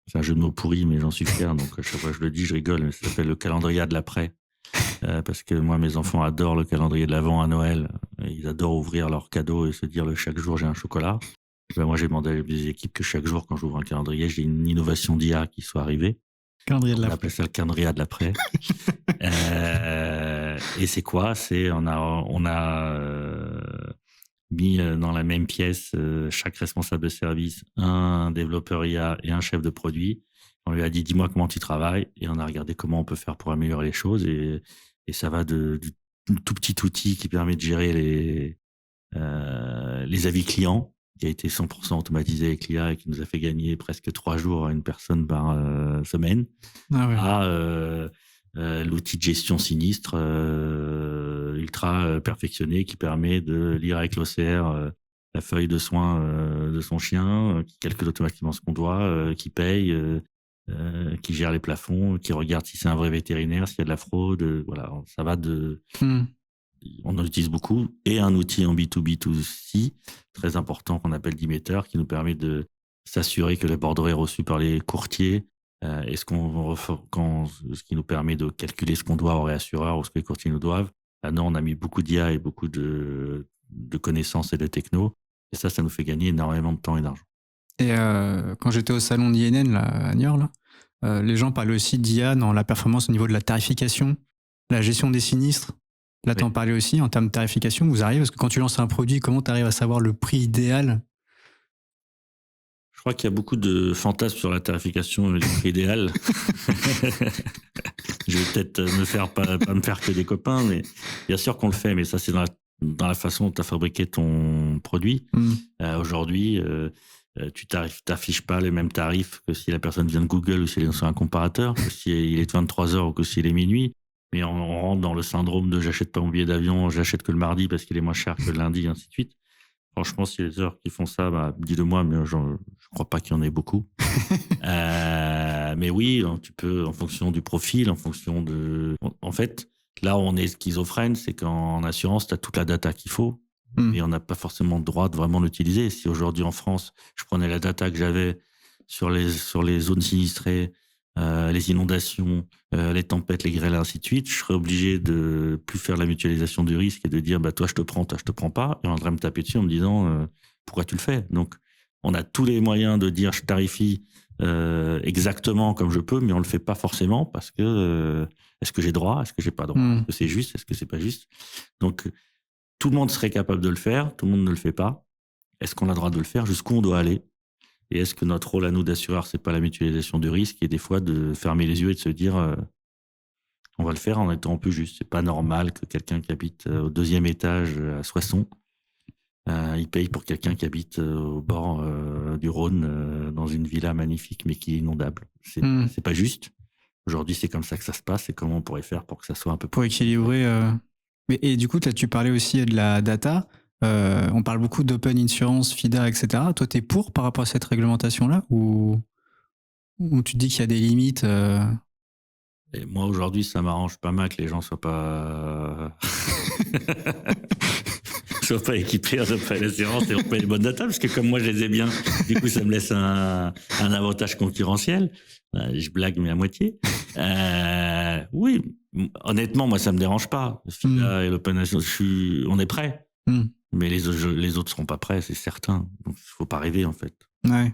c'est un jeu de mots pourri, mais j'en suis fier, donc à chaque fois que je le dis, je rigole, mais ça s'appelle le calendrier de l'après. Parce que moi, mes enfants adorent le calendrier de l'Avent à Noël. Ils adorent ouvrir leurs cadeaux et se dire chaque jour j'ai un chocolat. Moi, j'ai demandé à mes équipes que chaque jour, quand j'ouvre un calendrier, j'ai une innovation d'IA qui soit arrivée. Calendrier de l'après. On appelle ça le calendrier de l'après. Et c'est quoi? On a mis dans la même pièce chaque responsable de service, un développeur IA et un chef de produit. On lui a dit, dis-moi comment tu travailles, et on a regardé comment on peut faire pour améliorer les choses, et ça va du tout petit outil qui permet de gérer les avis clients, qui a été 100% automatisé avec l'IA et qui nous a fait gagner presque 3 jours à une personne par semaine, à l'outil de gestion sinistre ultra perfectionné qui permet de lire avec l'OCR la feuille de soins de son chien, qui calcule automatiquement ce qu'on doit, qui paye, qui gère les plafonds, qui regarde si c'est un vrai vétérinaire, s'il y a de la fraude. Voilà, ça va de... On en utilise beaucoup. Et un outil en B2B2C très important qu'on appelle Dimeter, qui nous permet de s'assurer que le bordereau est reçu par les courtiers, et ce qui nous permet de calculer ce qu'on doit au réassureur ou ce que les courtiers nous doivent. Là, on a mis beaucoup d'IA et beaucoup de connaissances et de techno. Et ça nous fait gagner énormément de temps et d'argent. Et quand j'étais au salon d'INN là, à Niort, les gens parlaient aussi d'IA dans la performance au niveau de la tarification, la gestion des sinistres. Là, tu en parlais aussi en termes de tarification. Vous arrivez, parce que quand tu lances un produit, comment tu arrives à savoir le prix idéal? Je crois qu'il y a beaucoup de fantasmes sur la tarification et le prix idéal. Je vais peut-être pas me faire que des copains, mais bien sûr qu'on le fait, mais ça, c'est dans la façon dont tu as fabriqué ton produit. Aujourd'hui, tu t'affiches pas les mêmes tarifs que si la personne vient de Google ou si elle est sur un comparateur, que si il est 23h ou que s'il est minuit. Mais on rentre dans le syndrome de j'achète pas mon billet d'avion, j'achète que le mardi parce qu'il est moins cher que le lundi, et ainsi de suite. Franchement, si les heures qui font ça, dis-le moi, mais je crois pas qu'il y en ait beaucoup. Mais oui, tu peux, en fonction du profil, en fonction de... En fait, là où on est schizophrène, c'est qu'en assurance, tu as toute la data qu'il faut, mais on n'a pas forcément le droit de vraiment l'utiliser. Si aujourd'hui en France, je prenais la data que j'avais sur les zones sinistrées, les inondations, les tempêtes, les grêles, ainsi de suite, je serais obligé de plus faire la mutualisation du risque et de dire toi je te prends, toi je te prends pas, et on devrait me taper dessus en me disant pourquoi tu le fais. Donc on a tous les moyens de dire je tarifie exactement comme je peux, mais on le fait pas forcément parce que est-ce que j'ai droit, est-ce que j'ai pas droit, est-ce que c'est juste, est-ce que c'est pas juste. Donc Tout le monde serait capable de le faire, tout le monde ne le fait pas. Est-ce qu'on a le droit de le faire? Jusqu'où on doit aller? Et est-ce que notre rôle à nous d'assureurs, c'est pas la mutualisation du risque et des fois de fermer les yeux et de se dire on va le faire en étant plus juste. C'est pas normal que quelqu'un qui habite au 2e étage à Soissons, il paye pour quelqu'un qui habite au bord du Rhône dans une villa magnifique mais qui est inondable. C'est pas juste. Aujourd'hui, c'est comme ça que ça se passe et comment on pourrait faire pour que ça soit un peu pour équilibrer. Et du coup, là, tu parlais aussi de la data. On parle beaucoup d'open insurance, FIDA, etc. Toi, tu es pour par rapport à cette réglementation-là ou tu te dis qu'il y a des limites Et moi, aujourd'hui, ça m'arrange pas mal que les gens soient pas soient pas équipés en open assurance et on paye les bonnes data, parce que comme moi, je les ai bien, du coup, ça me laisse un avantage concurrentiel. Je blague, mais à moitié. Oui, honnêtement, moi, ça me dérange pas. FIDA et l'open assurance, on est prêts. Mais les autres seront pas prêts, c'est certain. Donc, il faut pas rêver, en fait. Ouais.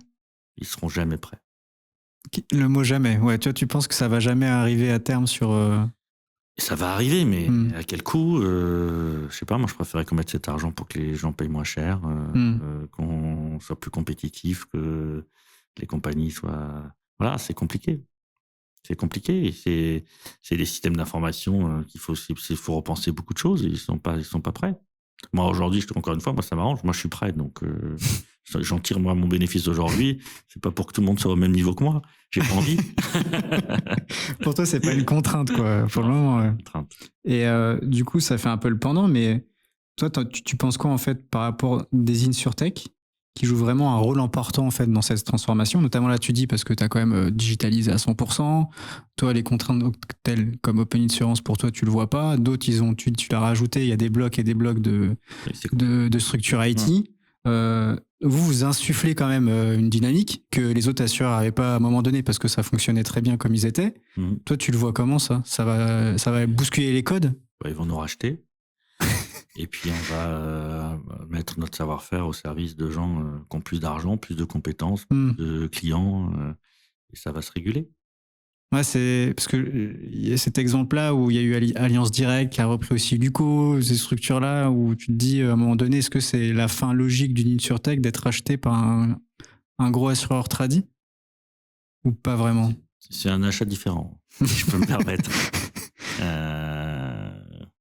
Ils seront jamais prêts. Le mot jamais. Ouais, tu penses que ça va jamais arriver à terme sur... Ça va arriver, mais à quel coût? Je sais pas, moi, je préférerais qu'on mette cet argent pour que les gens payent moins cher, qu'on soit plus compétitif, que les compagnies soient... Voilà, c'est compliqué. C'est compliqué. C'est des systèmes d'information qu'il faut repenser beaucoup de choses et ils sont pas prêts. Moi, aujourd'hui, encore une fois, moi, ça m'arrange. Moi, je suis prêt. Donc, j'en tire, moi, mon bénéfice aujourd'hui. C'est pas pour que tout le monde soit au même niveau que moi. J'ai pas envie. Pour toi, c'est pas une contrainte, quoi. Pour le moment. Contrainte. Et du coup, ça fait un peu le pendant, mais toi, tu penses quoi, en fait, par rapport des InsurTech qui jouent vraiment un rôle important, en fait, dans cette transformation? Notamment, là, tu dis, parce que tu as quand même digitalisé à 100%. Toi, les contraintes telles comme Open Insurance, pour toi, tu le vois pas. D'autres, tu l'as rajouté. Il y a des blocs et des blocs de structure IT. Vous insufflez quand même une dynamique que les autres assureurs n'avaient pas à un moment donné parce que ça fonctionnait très bien comme ils étaient. Toi, tu le vois comment, ça va bousculer les codes? Ils vont nous racheter. Et puis, on va mettre notre savoir-faire au service de gens qui ont plus d'argent, plus de compétences, plus de clients, et ça va se réguler. Ouais, c'est parce que il y a cet exemple-là où il y a eu Alliance Directe qui a repris aussi Luco, ces structures-là où tu te dis à un moment donné, est-ce que c'est la fin logique d'une InsurTech d'être racheté par un gros assureur tradi ou pas vraiment? C'est un achat différent, si je peux me permettre.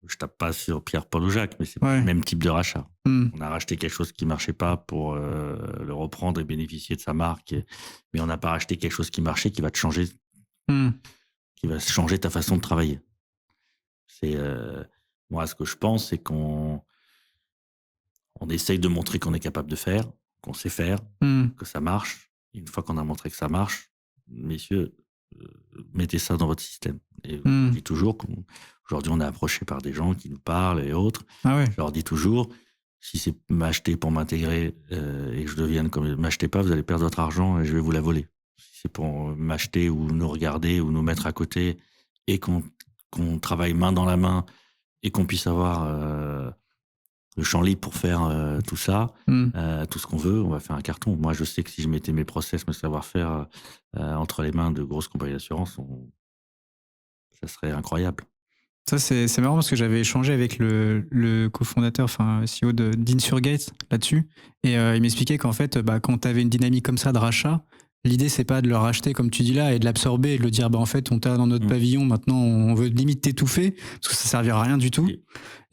Je tape pas sur Pierre, Paul ou Jacques, mais c'est pas le même type de rachat. On a racheté quelque chose qui marchait pas pour le reprendre et bénéficier de sa marque, mais on n'a pas racheté quelque chose qui marchait, qui va te changer, qui va changer ta façon de travailler. C'est moi, ce que je pense, c'est qu'on essaye de montrer qu'on est capable de faire, qu'on sait faire, que ça marche. Et une fois qu'on a montré que ça marche, messieurs, mettez ça dans votre système. Et je dis toujours qu'aujourd'hui, on est approché par des gens qui nous parlent et autres. Je leur dis toujours, si c'est m'acheter pour m'intégrer et que je devienne comme... M'achetez pas, vous allez perdre votre argent et je vais vous la voler. Si c'est pour m'acheter ou nous regarder ou nous mettre à côté et qu'on travaille main dans la main et qu'on puisse avoir... le champ libre pour faire tout ça, tout ce qu'on veut, on va faire un carton. Moi, je sais que si je mettais mes process, mes savoir-faire entre les mains de grosses compagnies d'assurance, ça serait incroyable. Ça, c'est marrant parce que j'avais échangé avec le cofondateur, enfin CEO d'Insurgate là-dessus, et il m'expliquait qu'en fait, quand tu avais une dynamique comme ça de rachat, l'idée, c'est pas de le racheter, comme tu dis là, et de l'absorber et de le dire, en fait, on t'a dans notre pavillon, maintenant, on veut limite t'étouffer, parce que ça servira à rien du tout.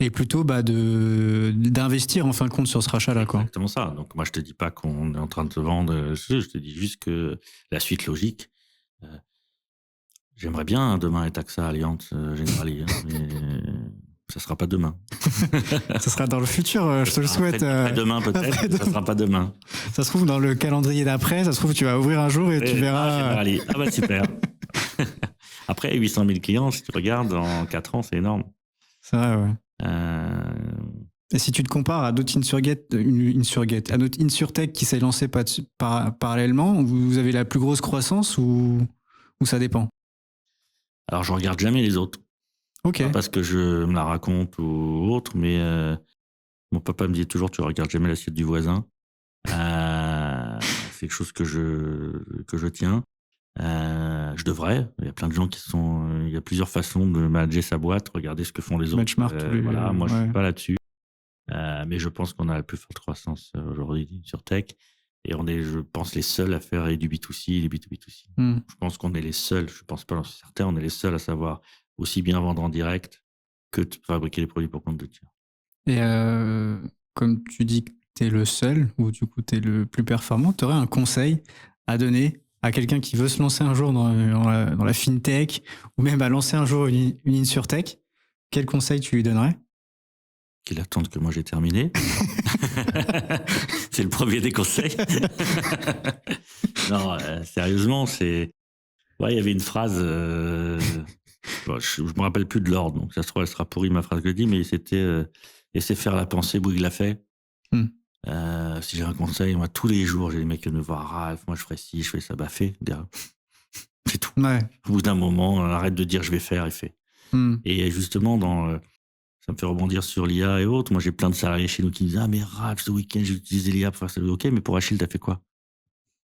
Et plutôt d'investir en fin de compte sur ce rachat-là. C'est exactement ça. Donc moi, je te dis pas qu'on est en train de te vendre, je te dis juste que la suite logique, j'aimerais bien demain être AXA, Allianz, Generali, mais ça sera pas demain. Ça sera dans le futur, je te le souhaite. Demain peut-être, ça sera pas demain. Ça se trouve dans le calendrier d'après, ça se trouve tu vas ouvrir un jour et tu verras... Ah bah super. Après, 800 000 clients, si tu regardes, en 4 ans, c'est énorme. C'est vrai, ouais. Et si tu te compares à d'autres à notre InsurTech qui s'est lancé parallèlement, vous avez la plus grosse croissance ou ça dépend? Alors, je regarde jamais les autres. Ok. Pas parce que je me la raconte ou autre, mais mon papa me dit toujours, tu regardes jamais l'assiette du voisin. C'est quelque chose que je tiens. Je devrais. Il y a plein de gens il y a plusieurs façons de manager sa boîte. Regardez ce que font les autres. Benchmark. Voilà, moi, je suis pas là-dessus. Mais je pense qu'on a la plus forte croissance aujourd'hui sur tech. Et on est, je pense, les seuls à faire et du B2C et du B2B2C. Je pense qu'on est les seuls, je pense pas, certains, on est les seuls à savoir aussi bien vendre en direct que de fabriquer les produits pour compte de tiers. Et comme tu dis que tu es le seul, ou du coup tu es le plus performant, tu aurais un conseil à donner à quelqu'un qui veut se lancer un jour dans la fintech, ou même à lancer un jour une InsurTech? Quel conseil tu lui donnerais? Qu'il attende que moi j'ai terminé. C'est le premier des conseils. Non, sérieusement, c'est... Ouais, il y avait une phrase... Bon, je me rappelle plus de l'ordre, donc ça se trouve, elle sera pourrie ma phrase que je dis, mais c'était laisser faire la pensée, Bouygues l'a fait. Si j'ai un conseil, moi, tous les jours, j'ai des mecs qui me voir, Ralph, moi je ferais ci, je fais ça, bah fais. C'est tout. Ouais. Au bout d'un moment, arrête de dire je vais faire et fais. Et justement, ça me fait rebondir sur l'IA et autres. Moi, j'ai plein de salariés chez nous qui me disent, ah mais Ralph, ce week-end, j'ai utilisé l'IA pour faire ça. Ok, mais pour Achille, t'as fait quoi?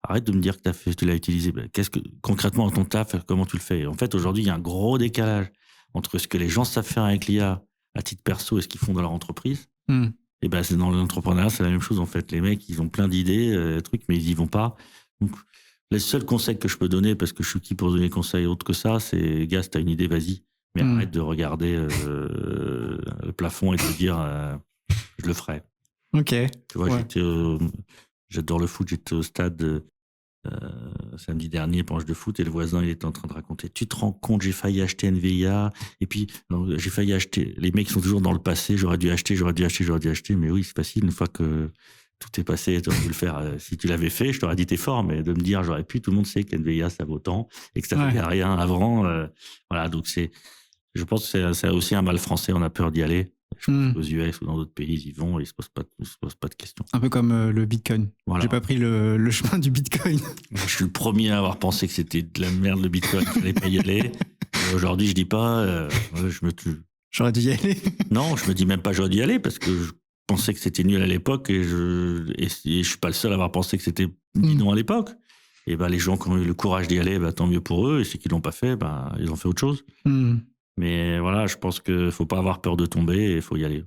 Arrête de me dire que tu l'as utilisé. Qu'est-ce que, concrètement, dans ton taf, comment tu le fais? En fait, aujourd'hui, il y a un gros décalage entre ce que les gens savent faire avec l'IA à titre perso et ce qu'ils font dans leur entreprise. Et ben, c'est dans l'entrepreneuriat, c'est la même chose, en fait. Les mecs, ils ont plein d'idées, trucs, mais ils y vont pas. Donc, les seuls conseils que je peux donner, parce que je suis qui pour donner conseils autres que ça, c'est, gars, si t'as une idée, vas-y. Mais arrête de regarder le plafond et de te dire, je le ferai. Ok. Tu vois, j'adore le foot, j'étais au stade samedi dernier pour un match de foot et le voisin il était en train de raconter, tu te rends compte, j'ai failli acheter NVIA et puis non, j'ai failli acheter, les mecs sont toujours dans le passé, j'aurais dû acheter, mais oui c'est facile, une fois que tout est passé, tu aurais dû le faire. Si tu l'avais fait, je t'aurais dit t'es fort, mais de me dire j'aurais pu, tout le monde sait qu'NVIA ça vaut tant et que ça ne fait rien avant. Voilà, donc je pense que c'est aussi un mal français, on a peur d'y aller. Je pense qu'aux US ou dans d'autres pays, ils y vont et ils se posent pas de questions. Un peu comme le Bitcoin. Voilà. J'ai pas pris le chemin du Bitcoin. Je suis le premier à avoir pensé que c'était de la merde le Bitcoin, il fallait pas y aller. Aujourd'hui, je dis pas, je me tue. J'aurais dû y aller. Non, je me dis même pas j'aurais dû y aller parce que je pensais que c'était nul à l'époque et je suis pas le seul à avoir pensé que c'était bidon à l'époque. Et ben les gens qui ont eu le courage d'y aller, tant mieux pour eux. Et ceux qui l'ont pas fait, ils ont fait autre chose. Mais voilà, je pense qu'il faut pas avoir peur de tomber et il faut y aller.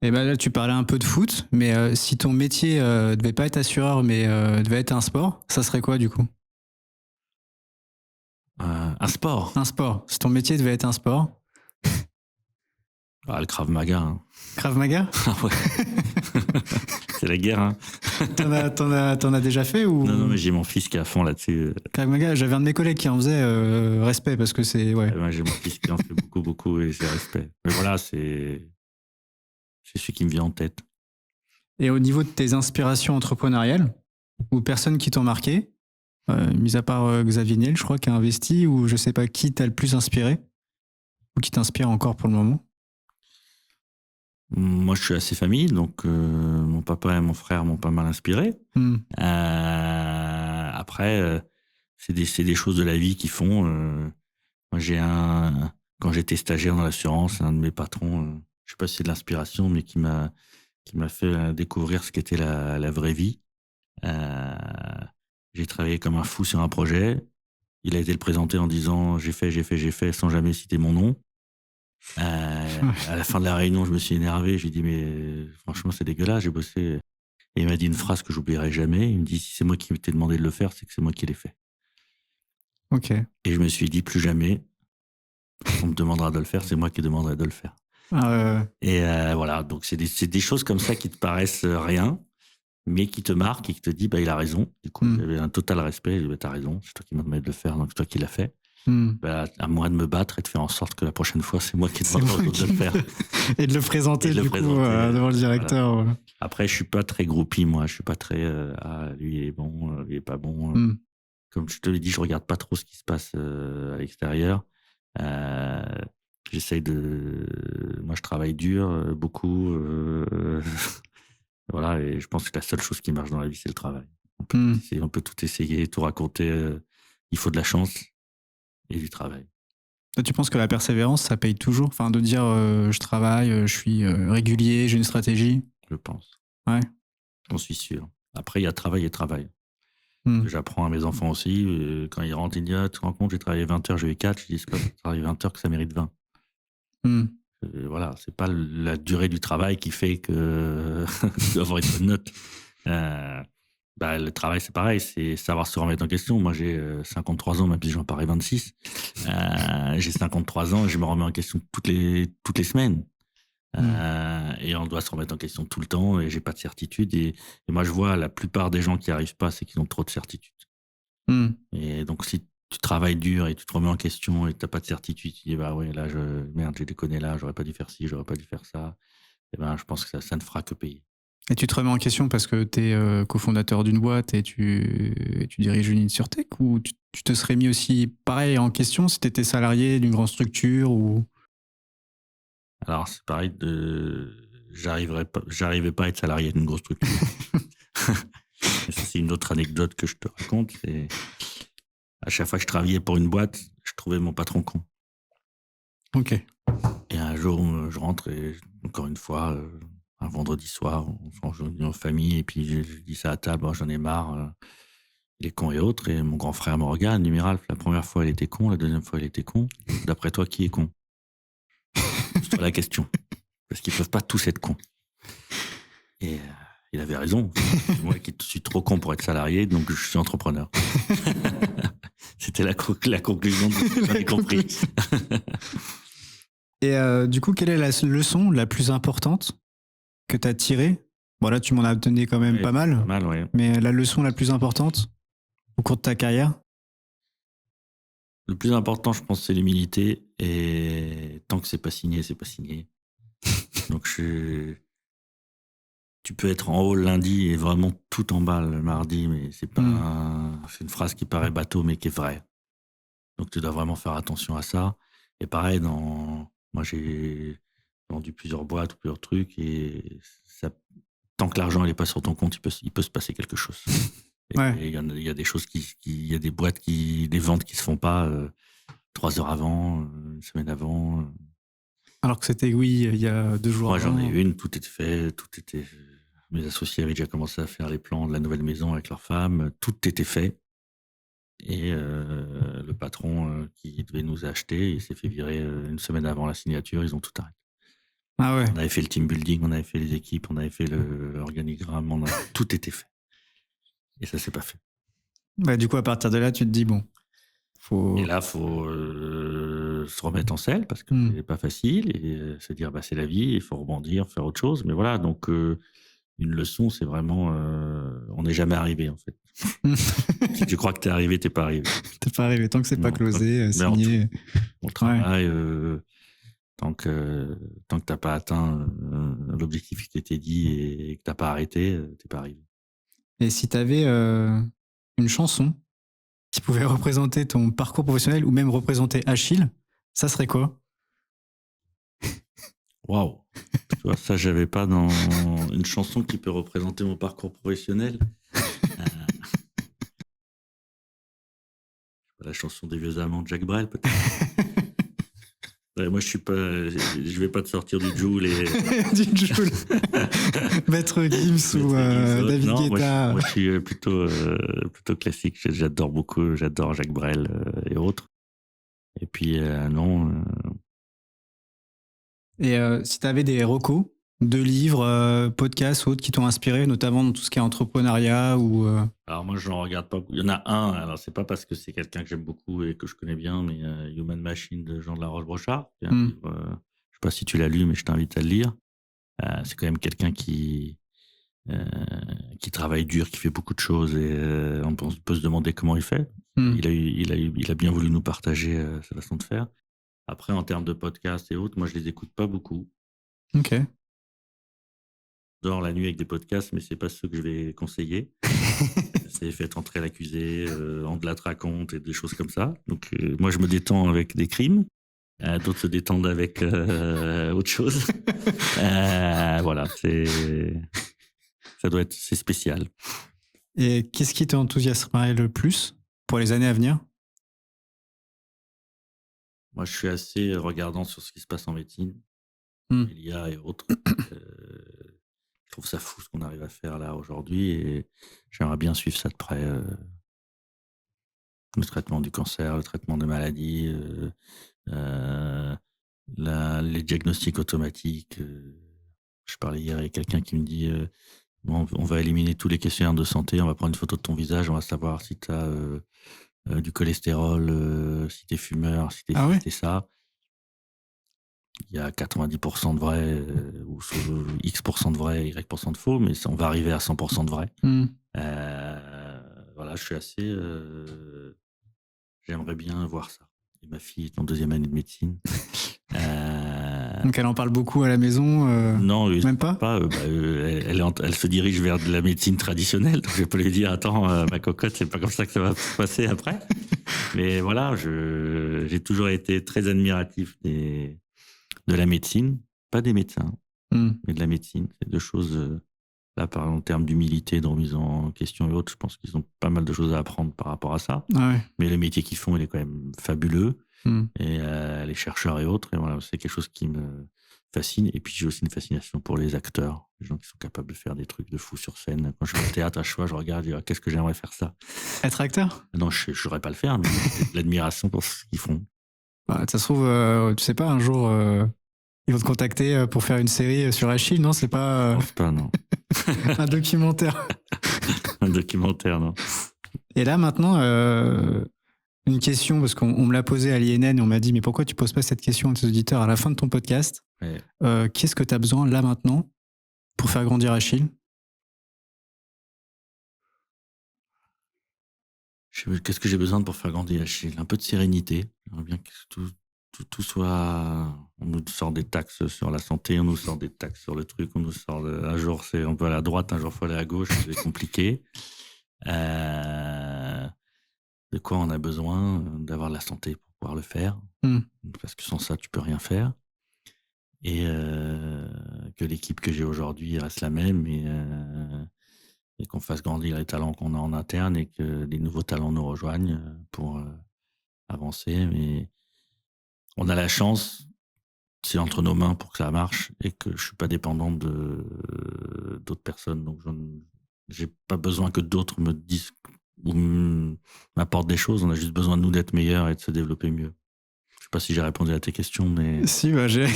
Et ben là, tu parlais un peu de foot, mais si ton métier devait pas être assureur, mais devait être un sport, ça serait quoi du coup? Un sport. Un sport. Si ton métier devait être un sport. Le Krav Maga. Hein. Krav Maga? Ah ouais. C'est la guerre. Hein. T'en as déjà fait ou? Non, mais j'ai mon fils qui est à fond là-dessus. Krav Maga, j'avais un de mes collègues qui en faisait, respect, parce que c'est... Ouais. Moi, j'ai mon fils qui en fait beaucoup et c'est respect. Mais voilà, c'est celui qui me vient en tête. Et au niveau de tes inspirations entrepreneuriales, ou personnes qui t'ont marqué, mis à part Xavier Niel, je crois, qui a investi, ou je sais pas qui t'a le plus inspiré, ou qui t'inspire encore pour le moment? Moi, je suis assez famille, donc mon papa et mon frère m'ont pas mal inspiré. Après, c'est des choses de la vie qui font. Moi, quand j'étais stagiaire dans l'assurance, un de mes patrons, je sais pas si c'est de l'inspiration, mais qui m'a fait découvrir ce qu'était la vraie vie. J'ai travaillé comme un fou sur un projet. Il a été le présenter en disant j'ai fait, sans jamais citer mon nom. À la fin de la réunion, je me suis énervé. J'ai dit, mais franchement, c'est dégueulasse, j'ai bossé. Et il m'a dit une phrase que j'oublierai jamais. Il me dit, si c'est moi qui t'ai demandé de le faire, c'est que c'est moi qui l'ai fait. Ok. Et je me suis dit, plus jamais, on me demandera de le faire, c'est moi qui demanderai de le faire. Et voilà, donc c'est des choses comme ça qui te paraissent rien, mais qui te marquent et qui te disent, il a raison. Du coup, j'avais un total respect. J'ai dit, t'as raison, c'est toi qui m'as demandé de le faire, donc c'est toi qui l'as fait. À moi de me battre et de faire en sorte que la prochaine fois, c'est moi qui demande de le faire. Et de le présenter, devant le directeur. Voilà. Après, je suis pas très groupie, moi. Je suis pas très lui il est bon, lui il est pas bon. Comme je te l'ai dit, je regarde pas trop ce qui se passe à l'extérieur. J'essaye moi, je travaille dur, beaucoup. Voilà, et je pense que la seule chose qui marche dans la vie, c'est le travail. On peut tout essayer, tout raconter. Il faut de la chance et du travail. Toi, tu penses que la persévérance, ça paye toujours? Enfin, de dire je travaille, je suis régulier, j'ai une stratégie? Je pense. Ouais. J'en suis sûr. Après, il y a travail et travail. J'apprends à mes enfants aussi. Quand ils rentrent, ils disent, tu te rends compte, j'ai travaillé 20 heures, j'ai eu 4. Je dis, c'est pas parce que tu travailles 20 heures que ça mérite 20. Voilà, c'est pas la durée du travail qui fait que tu dois avoir une bonne note. Le travail, c'est pareil, c'est savoir se remettre en question. Moi, j'ai 53 ans, même si j'en parais 26. J'ai 53 ans et je me remets en question toutes les semaines. Et on doit se remettre en question tout le temps et j'ai pas de certitude. Et moi, je vois la plupart des gens qui arrivent pas, c'est qu'ils ont trop de certitude. Et donc, si tu travailles dur et tu te remets en question et tu n'as pas de certitude, tu dis, bah ouais, là, merde, j'ai déconné là, j'aurais pas dû faire ci, j'aurais pas dû faire ça. Et ben, je pense que ça ne fera que payer. Et tu te remets en question parce que tu es cofondateur d'une boîte et tu diriges une InsurTech, ou tu te serais mis aussi pareil en question si tu étais salarié d'une grande structure ou... Alors, c'est pareil, j'arrivais pas à être salarié d'une grosse structure. Et ça, c'est une autre anecdote que je te raconte. C'est à chaque fois que je travaillais pour une boîte, je trouvais mon patron con. Ok. Et un jour, je rentre et encore une fois, un vendredi soir, on se réunit en famille et puis je dis ça à table, oh, j'en ai marre, il est con et autres. Et mon grand frère me regarde, il dit, Ralph, la première fois il était con, la deuxième fois il était con. D'après toi, qui est con? C'est la question. Parce qu'ils peuvent pas tous être cons. Et il avait raison. C'est moi qui suis trop con pour être salarié, donc je suis entrepreneur. C'était la conclusion de ce que j'avais compris. Et du coup, quelle est la leçon la plus importante que tu as tirée? Bon, là, tu m'en as donné quand même pas mal. Pas mal, ouais. Mais la leçon la plus importante au cours de ta carrière? Le plus important, je pense, c'est l'humilité. Et tant que c'est pas signé, c'est pas signé. Donc, tu peux être en haut le lundi et vraiment tout en bas le mardi, mais c'est pas c'est une phrase qui paraît bateau, mais qui est vraie. Donc, tu dois vraiment faire attention à ça. Et pareil, moi, j'ai vendu plusieurs boîtes ou plusieurs trucs et tant que l'argent n'est pas sur ton compte, il peut se passer quelque chose. Ouais. Et il y a des choses il y a des boîtes des ventes qui se font pas 3 heures avant, une semaine avant. Alors que c'était, oui, il y a 2 jours Moi, avant. j'en ai une, tout était fait, mes associés avaient déjà commencé à faire les plans de la nouvelle maison avec leur femme, tout était fait. Et le patron qui devait nous acheter, il s'est fait virer une semaine avant la signature, ils ont tout arrêté. Ah ouais. On avait fait le team building, on avait fait les équipes, on avait fait l'organigramme, tout était fait. Et ça s'est pas fait. Bah, du coup, à partir de là, tu te dis, bon, Et là, faut se remettre en selle parce que c'est pas facile et se dire, bah, c'est la vie, il faut rebondir, faire autre chose. Mais voilà, donc une leçon, c'est vraiment, on n'est jamais arrivé en fait. Si tu crois que t'es arrivé, t'es pas arrivé. T'es pas arrivé tant que c'est pas closé, signé. On travaille, tant que t'as pas atteint l'objectif qui t'était dit et que t'as pas arrêté, t'es pas arrivé. Et si t'avais une chanson qui pouvait représenter ton parcours professionnel ou même représenter Achille, ça serait quoi? Waouh! Tu vois, ça, j'avais pas dans une chanson qui peut représenter mon parcours professionnel. La chanson des vieux amants de Jacques Brel, peut-être. Moi, je vais pas te sortir du Joule et... Du Joule. Maître Gims ou David Guetta. Moi, je suis plutôt classique. J'adore Jacques Brel et autres. Et puis, non... Et si tu avais des recos de livres, podcasts ou autres qui t'ont inspiré, notamment dans tout ce qui est entrepreneuriat ou... Alors moi, je n'en regarde pas. Il y en a un, alors c'est pas parce que c'est quelqu'un que j'aime beaucoup et que je connais bien, mais Human Machine de Jean de la Roche-Brochard. C'est un livre, je sais pas si tu l'as lu, mais je t'invite à le lire. C'est quand même quelqu'un qui travaille dur, qui fait beaucoup de choses et on peut se demander comment il fait. Il a bien voulu nous partager sa façon de faire. Après, en termes de podcasts et autres, moi, je les écoute pas beaucoup. Ok. Je dors la nuit avec des podcasts, mais c'est pas ceux que je vais conseiller. C'est Faites entrer l'accusé, Andelat raconte et des choses comme ça. Donc, moi, je me détends avec des crimes. D'autres se détendent avec autre chose. Voilà, c'est spécial. Et qu'est-ce qui t'enthousiasmerait le plus pour les années à venir? Moi, je suis assez regardant sur ce qui se passe en médecine, l'IA et autres. Je trouve ça fou ce qu'on arrive à faire là aujourd'hui et j'aimerais bien suivre ça de près. Le traitement du cancer, le traitement des maladies, les diagnostics automatiques. Je parlais hier avec quelqu'un qui me dit on va éliminer tous les questionnaires de santé, on va prendre une photo de ton visage, on va savoir si tu as du cholestérol, si tu es fumeur, si tu es si t'es ça. Il y a 90% de vrai, ou X% de vrai, Y% de faux, mais on va arriver à 100% de vrai. Voilà, je suis assez... j'aimerais bien voir ça. Et ma fille est en 2e année de médecine. Donc elle en parle beaucoup à la maison Non, même pas, elle se dirige vers de la médecine traditionnelle. Donc je peux lui dire, attends, ma cocotte, c'est pas comme ça que ça va se passer après. Mais voilà, j'ai toujours été très admiratif de la médecine, pas des médecins, mais de la médecine. C'est 2 choses, là, en termes d'humilité, de remise en question et autres, je pense qu'ils ont pas mal de choses à apprendre par rapport à ça. Mais le métier qu'ils font, il est quand même fabuleux. Et les chercheurs et autres, et voilà, c'est quelque chose qui me fascine. Et puis j'ai aussi une fascination pour les acteurs, les gens qui sont capables de faire des trucs de fou sur scène. Quand je vais au théâtre, à chaque fois, je regarde, je dis, qu'est-ce que j'aimerais faire ça. Être acteur? Non, je ne saurais pas le faire, mais j'ai de l'admiration pour ce qu'ils font. Ça se trouve, tu sais pas, un jour, ils vont te contacter pour faire une série sur Achille, non? C'est pas... Je pense pas, non. Un documentaire. Un documentaire, non. Et là, maintenant, une question, parce qu'on me l'a posée à l'INN, et on m'a dit, mais pourquoi tu poses pas cette question à tes auditeurs à la fin de ton podcast? Qu'est-ce que tu as besoin, là, maintenant, pour faire grandir Achille? Qu'est-ce que j'ai besoin pour faire grandir Achille? Un peu de sérénité. J'aimerais bien que tout soit... On nous sort des taxes sur la santé, on nous sort des taxes sur le truc, on nous sort... Un jour, on peut aller à droite, un jour, il faut aller à gauche, c'est compliqué. De quoi on a besoin? D'avoir la santé pour pouvoir le faire. Parce que sans ça, tu peux rien faire. Et que l'équipe que j'ai aujourd'hui reste la même et qu'on fasse grandir les talents qu'on a en interne et que les nouveaux talents nous rejoignent pour avancer. Mais on a la chance, c'est entre nos mains pour que ça marche et que je ne suis pas dépendant d'autres personnes. Donc, je n'ai pas besoin que d'autres me disent ou m'apportent des choses. On a juste besoin de nous d'être meilleurs et de se développer mieux. Je ne sais pas si j'ai répondu à tes questions, mais... Si, j'ai...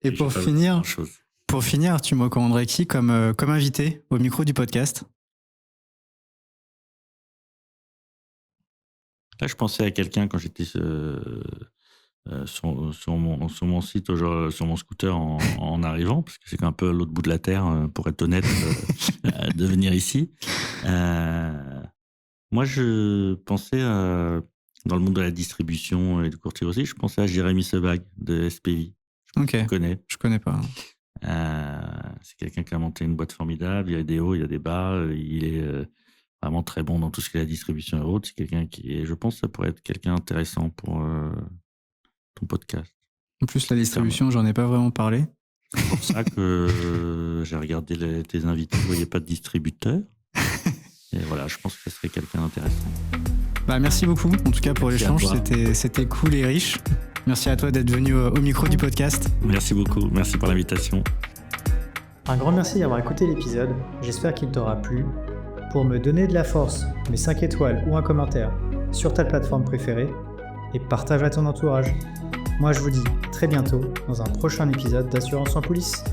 Et pour finir, tu me recommanderais qui comme invité au micro du podcast? Là, je pensais à quelqu'un quand j'étais sur mon site, sur mon scooter en arrivant, parce que c'est un peu à l'autre bout de la terre, pour être honnête, de venir ici. Moi, je pensais, dans le monde de la distribution et du courtier aussi, je pensais à Jérémy Sebag de SPV. Tu connais? Je connais pas. C'est quelqu'un qui a monté une boîte formidable, il y a des hauts, il y a des bas, il est vraiment très bon dans tout ce qui est la distribution et autres. C'est quelqu'un je pense que ça pourrait être quelqu'un intéressant pour ton podcast. En plus, la distribution, j'en ai pas vraiment parlé. C'est pour ça que j'ai regardé tes invités, il n'y avait pas de distributeur. Et voilà, je pense que ça serait quelqu'un d'intéressant. Merci beaucoup, en tout cas, pour l'échange. C'était cool et riche. Merci à toi d'être venu au micro du podcast. Merci beaucoup, merci pour l'invitation. Un grand merci d'avoir écouté l'épisode. J'espère qu'il t'aura plu. Pour me donner de la force, mets 5 étoiles ou un commentaire sur ta plateforme préférée et partage à ton entourage. Moi, je vous dis très bientôt dans un prochain épisode d'Assurance en coulisses.